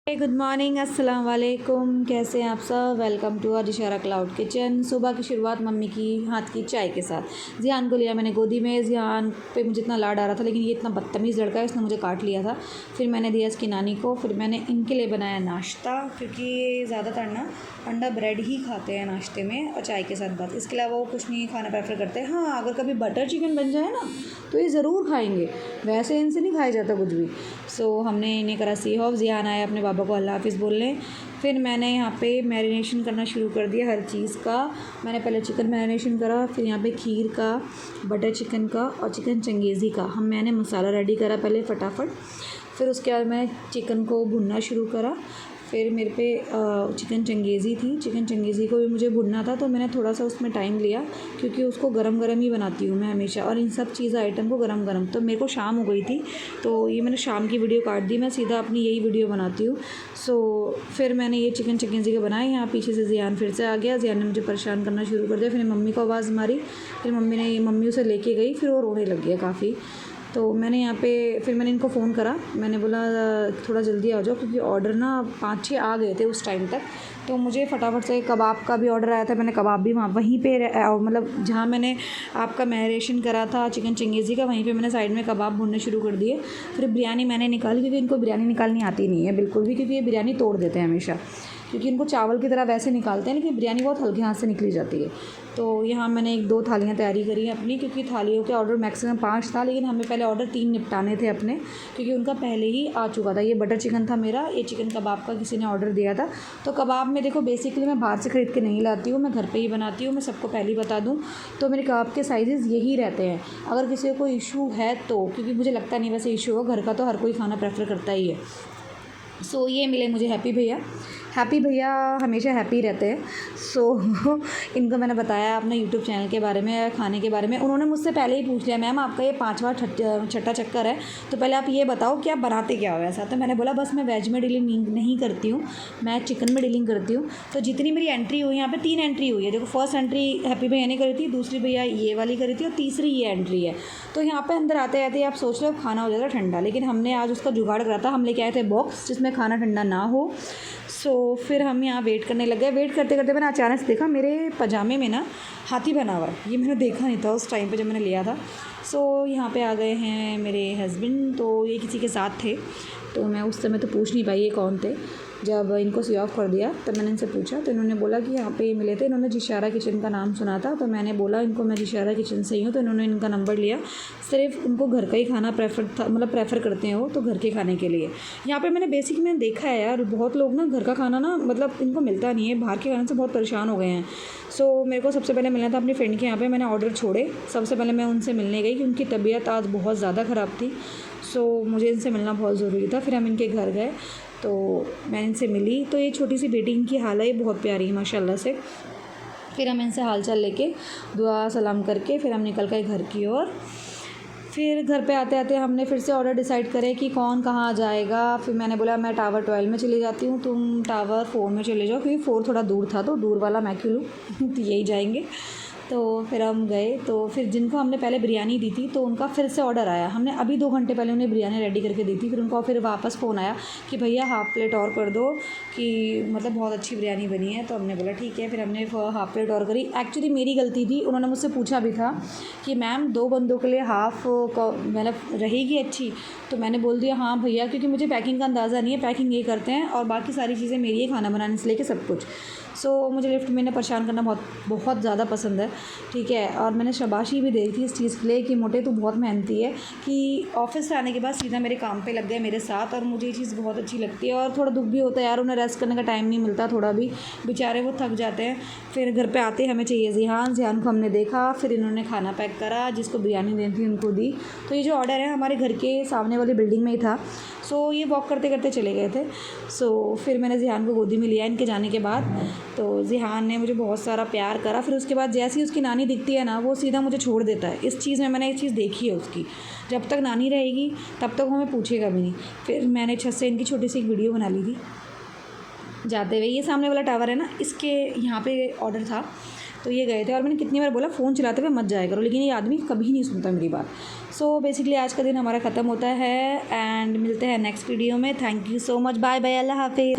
Good morning, अस्सलाम वालेकुम। कैसे हैं आप सब? Welcome to Jishara cloud kitchen. सुबह की शुरुआत मम्मी की हाथ की चाय के साथ। जियान को लिया मैंने गोदी में। जियान पे मुझे इतना लाड आ रहा था, लेकिन ये इतना बदतमीज़ लड़का है, इसने मुझे काट लिया था। फिर मैंने दिया इसकी नानी को। फिर मैंने इनके लिए बनाया नाश्ता, क्योंकि ज़्यादातर ना अंडा ब्रेड ही खाते हैं नाश्ते में और चाय के साथ बात। इसके अलावा वो कुछ नहीं खाना प्रेफर करते। हाँ, अगर कभी बटर चिकन बन जाए ना तो ये ज़रूर खाएँगे, वैसे इनसे नहीं खाया जाता कुछ भी। सो हमने इन्हें करा सी ऑफ। जियान आया अपने बाबा को अल्लाह हाफ़िज़ बोलने। फिर मैंने यहाँ पे मैरिनेशन करना शुरू कर दिया हर चीज़ का। मैंने पहले चिकन मैरिनेशन करा, फिर यहाँ पे खीर का, बटर चिकन का और चिकन चंगेज़ी का मैंने मसाला रेडी करा पहले फटाफट। फिर उसके बाद मैं चिकन को भुनना शुरू करा। फिर मेरे पे चिकन चंगेज़ी थी, चिकन चंगेज़ी को भी मुझे भुनना था, तो मैंने थोड़ा सा उसमें टाइम लिया, क्योंकि उसको गरम गरम ही बनाती हूँ मैं हमेशा, और इन सब चीज़ आइटम को गरम गरम। तो मेरे को शाम हो गई थी, तो ये मैंने शाम की वीडियो काट दी, मैं सीधा अपनी यही वीडियो बनाती हूँ। सो फिर मैंने ये चिकन चंगेज़ी का बनाया। यहाँ पीछे से जियान फिर से आ गया। जियान ने मुझे परेशान करना शुरू कर दिया। फिर मम्मी को आवाज़ मारी, फिर मम्मी उसे लेके गई। फिर वो रोने लग गया काफ़ी। तो मैंने यहाँ पे फिर मैंने इनको फ़ोन करा। मैंने बोला थोड़ा जल्दी आ जाओ, क्योंकि ऑर्डर ना 5-6 आ गए थे उस टाइम तक। तो मुझे फटाफट से कबाब का भी ऑर्डर आया था। मैंने कबाब भी वहीं पे मतलब जहाँ मैंने आपका मैरिनेशन करा था चिकन चंगेज़ी का, वहीं पे मैंने साइड में कबाब भूनने शुरू कर दिए। फिर बिरयानी मैंने निकाली, क्योंकि इनको बिरयानी निकालनी आती नहीं है बिल्कुल भी, क्योंकि ये बिरयानी तोड़ देते हैं हमेशा, क्योंकि इनको चावल की तरह वैसे निकालते हैं, लेकिन बिरयानी बहुत हल्के हाथ से निकली जाती है। तो यहाँ मैंने 1-2 थालियाँ तैयारी करी हैं अपनी, क्योंकि थालियों के ऑर्डर मैक्सिमम 5 था, लेकिन हमें पहले ऑर्डर 3 निपटाने थे अपने, क्योंकि उनका पहले ही आ चुका था। ये बटर चिकन था मेरा, ये चिकन कबाब का किसी ने ऑर्डर दिया था। तो कबाब में देखो बेसिकली मैं बाहर से ख़रीद के नहीं लाती हूँ, मैं घर पर ही बनाती हूँ। मैं सबको पहले ही बता दूँ, तो मेरे कबाब के साइज़ यही रहते हैं। अगर किसी को कोई इशू है तो, क्योंकि मुझे लगता नहीं वैसे इशू हो, घर का तो हर कोई खाना प्रेफर करता ही है। सो ये मिले मुझे हैप्पी भैया हमेशा हैप्पी रहते हैं। सो इनको मैंने बताया अपने यूट्यूब चैनल के बारे में, खाने के बारे में। उन्होंने मुझसे पहले ही पूछ लिया, मैम आपका ये 5वां छठा चक्कर है, तो पहले आप ये बताओ कि आप बनाते क्या हो ऐसा। तो मैंने बोला बस मैं वेज में डीलिंग नहीं करती हूँ, मैं चिकन में डीलिंग करती हूँ। तो जितनी मेरी एंट्री हुई, यहाँ पर 3 एंट्री हुई है। देखो, फर्स्ट एंट्री हैप्पी भैया ने करी थी, दूसरी भैया ये वाली करी थी, और तीसरी ये एंट्री है। तो यहाँ पर अंदर आते आते आप सोच लो खाना हो जाता ठंडा, लेकिन हमने आज उसका जुगाड़ करा था। हम लेके आए थे बॉक्स जिसमें खाना ठंडा ना हो। सो फिर हम यहाँ वेट करने लग गए। वेट करते करते मैंने अचानक से देखा मेरे पजामे में ना हाथी बना हुआ है। ये मैंने देखा नहीं था उस टाइम पे जब मैंने लिया था। सो यहाँ पे आ गए हैं मेरे हस्बैंड, तो ये किसी के साथ थे, तो मैं उस समय तो पूछ नहीं पाई ये कौन थे। जब इनको सी ऑफ कर दिया तब मैंने इनसे पूछा, तो इन्होंने बोला कि यहाँ पे मिले थे। इन्होंने जिशारा किचन का नाम सुना था, तो मैंने बोला इनको मैं जिशारा किचन से ही हूँ। तो इन्होंने इनका नंबर लिया। सिर्फ उनको घर का ही खाना प्रेफर करते हैं वो, तो घर के खाने के लिए। यहाँ पे मैंने देखा है यार, बहुत लोग ना घर का खाना ना मतलब इनको मिलता नहीं है, बाहर के खाने से बहुत परेशान हो गए हैं। सो मेरे को सबसे पहले मिलना था अपनी फ्रेंड के यहाँ पे। मैंने ऑर्डर छोड़े, सबसे पहले मैं उनसे मिलने गई, कि उनकी तबीयत आज बहुत ज़्यादा ख़राब थी। सो मुझे इनसे मिलना बहुत ज़रूरी था। फिर हम इनके घर गए, तो मैं इनसे मिली। तो ये छोटी सी बेटी इनकी हाल है, बहुत प्यारी है माशाल्लाह से। फिर हम इनसे हालचाल लेके दुआ सलाम करके फिर हम निकल गए घर की ओर। फिर घर पे आते आते हमने फिर से ऑर्डर डिसाइड करे कि कौन कहाँ आ जाएगा। फिर मैंने बोला मैं टावर 12 में चली जाती हूँ, तुम टावर 4 में चले जाओ, क्योंकि 4 थोड़ा दूर था, तो दूर वाला मैं क्यों लूँ तो यही जाएंगे। तो फिर हम गए। तो फिर जिनको हमने पहले बिरयानी दी थी, तो उनका फिर से ऑर्डर आया। हमने अभी 2 घंटे पहले उन्हें बिरयानी रेडी करके दी थी। फिर उनको फिर वापस फ़ोन आया कि भैया हाफ़ प्लेट और कर दो, कि मतलब बहुत अच्छी बिरयानी बनी है। तो हमने बोला ठीक है। फिर हमने हाफ़ प्लेट और करी। एक्चुअली मेरी गलती थी, उन्होंने मुझसे पूछा भी था कि मैम 2 बंदों के लिए हाफ़ मतलब रहेगी अच्छी। तो मैंने बोल दिया हाँ भैया, क्योंकि मुझे पैकिंग का अंदाज़ा नहीं है, पैकिंग ये करते हैं और बाकी सारी चीज़ें मेरी है, खाना बनाने से लेके सब कुछ। सो मुझे लिफ्ट में इन्हें परेशान करना बहुत ज़्यादा पसंद है, ठीक है। और मैंने शाबाशी भी दी थी इस चीज़ के लिए कि मोटे तू बहुत मेहनती है, कि ऑफिस से आने के बाद सीधा मेरे काम पे लग गए मेरे साथ, और मुझे ये चीज़ बहुत अच्छी लगती है। और थोड़ा दुख भी होता है यार, उन्हें रेस्ट करने का टाइम नहीं मिलता, थोड़ा भी बेचारे वो थक जाते हैं। फिर घर पे आते हमें चाहिए जिहान को हमने देखा। फिर इन्होंने खाना पैक करा, जिसको बिरयानी देनी थी उनको दी। तो ये जो ऑर्डर है हमारे घर के सामने वाली बिल्डिंग में ही था। सो ये वॉक करते करते चले गए थे। सो फिर मैंने जिहान को गोदी में लिया इनके जाने के बाद। तो जिहान ने मुझे बहुत सारा प्यार करा। फिर उसके बाद जैसे ही उसकी नानी दिखती है ना, वो सीधा मुझे छोड़ देता है। इस चीज़ में मैंने एक चीज़ देखी है उसकी, जब तक नानी रहेगी तब तक हमें पूछेगा भी नहीं। फिर मैंने छत से इनकी छोटी सी एक वीडियो बना ली थी जाते हुए। ये सामने वाला टावर है ना, इसके यहाँ पे ऑर्डर था, तो ये गए थे। और मैंने कितनी बार बोला फ़ोन चलाते हुए मत जाया करो, लेकिन ये आदमी कभी नहीं सुनता मेरी बात। सो बेसिकली आज का दिन हमारा ख़त्म होता है एंड मिलते हैं नेक्स्ट वीडियो में। Thank you so much, bye bye, अल्लाह हाफिज़।